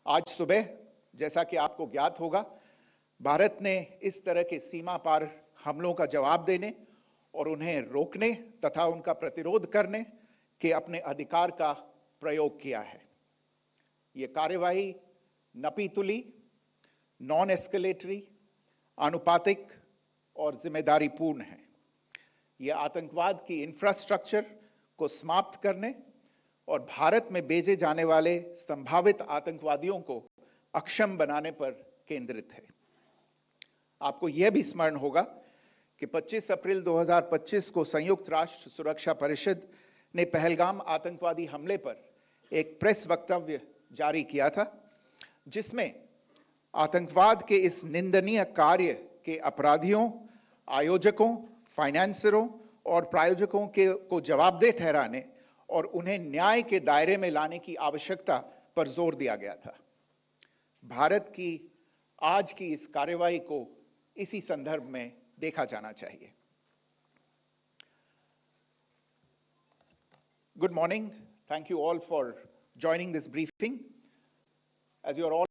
आज सुबह, जैसा कि आपको ज्ञात होगा, भारत ने इस तरह के सीमा पार हमलों का जवाब देने और उन्हें रोकने तथा उनका प्रतिरोध करने के अपने अधिकार का प्रयोग किया है। यह कार्यवाही नपीतुली, नॉन एस्केलेटरी, आनुपातिक और जिम्मेदारीपूर्ण है। यह आतंकवाद की इंफ्रास्ट्रक्चर को समाप्त करने और भारत में भेजे जाने वाले संभावित आतंकवादियों को अक्षम बनाने पर केंद्रित है। आपको यह भी स्मरण होगा कि 25 अप्रैल 2025 को संयुक्त राष्ट्र सुरक्षा परिषद ने पहलगाम आतंकवादी हमले पर एक प्रेस वक्तव्य जारी किया था, जिसमें आतंकवाद के इस निंदनीय कार्य के अपराधियों, आयोजकों, फाइनेंसरों और प्रायोजकों को जवाबदेह ठहराने और उन्हें न्याय के दायरे में लाने की आवश्यकता पर जोर दिया गया था। भारत की आज की इस कार्रवाई को इसी संदर्भ में देखा जाना चाहिए। Good morning. Thank you all for joining this briefing. As you are all